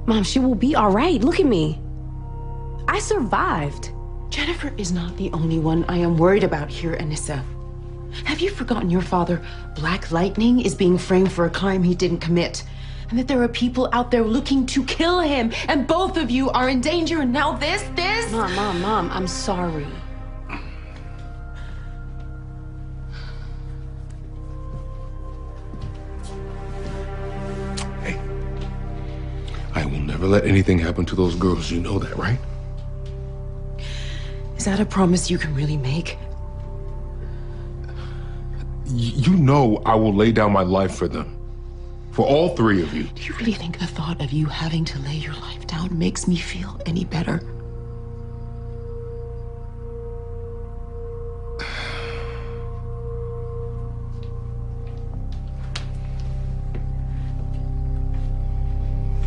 Mom, she will be all right. Look at me. I survived. Jennifer is not the only one I am worried about here, Anissa. Have you forgotten your father, Black Lightning, is being framed for a crime he didn't commit? And that there are people out there looking to kill him, and both of you are in danger, and now this? Mom, I'm sorry. Hey, I will never let anything happen to those girls. You know that, right? Is that a promise you can really make? You know I will lay down my life for them. For all three of you. Do you really think the thought of you having to lay your life down makes me feel any better?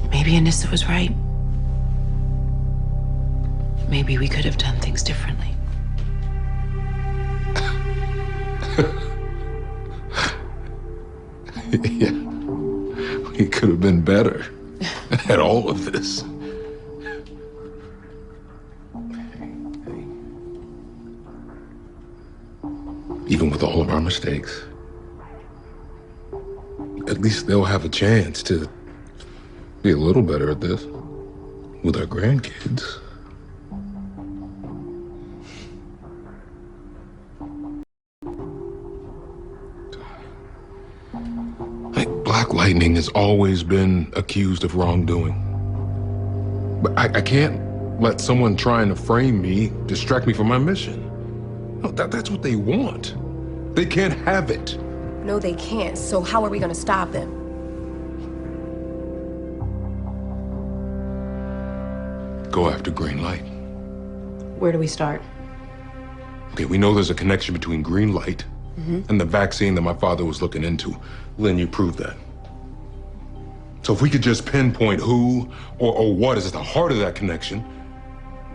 Maybe Anissa was right. Maybe we could have done things differently. Yeah. We could have been better at all of this. Even with all of our mistakes, at least they'll have a chance to be a little better at this with our grandkids. Black Lightning has always been accused of wrongdoing. But I can't let someone trying to frame me distract me from my mission. No, that's what they want. They can't have it. No, they can't. So how are we gonna stop them? Go after Green Light. Where do we start? Okay, we know there's a connection between Green Light and the vaccine that my father was looking into. Lynn, you proved that. So if we could just pinpoint who or what is at the heart of that connection,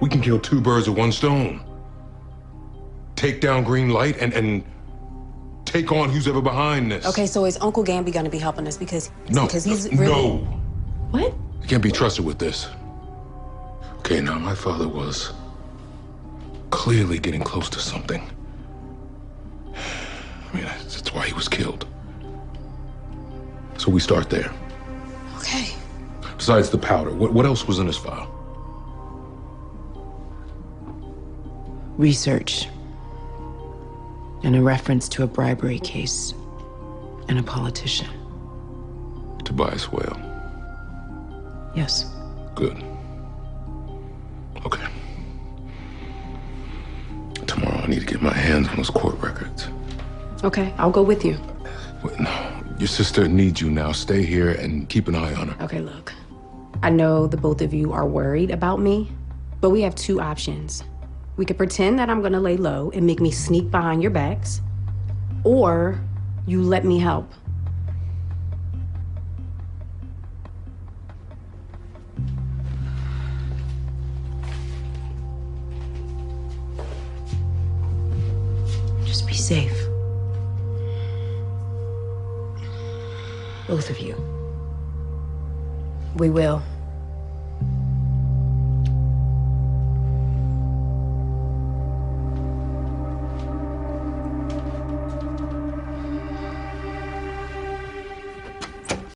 we can kill two birds with one stone. Take down Green Light and take on who's ever behind this. Okay, so is Uncle Gamby gonna be helping us because he's really... No. What? You can't be trusted with this. Okay, now my father was clearly getting close to something. I mean, that's why he was killed. So we start there. Okay. Besides the powder, what else was in his file? Research. And a reference to a bribery case. And a politician. Tobias Whale. Yes. Good. Okay. Tomorrow I need to get my hands on those court records. Okay, I'll go with you. Wait, no. Your sister needs you now. Stay here and keep an eye on her. Okay, look. I know the both of you are worried about me, but we have two options. We could pretend that I'm gonna lay low and make me sneak behind your backs, or you let me help. Just be safe. Both of you. We will.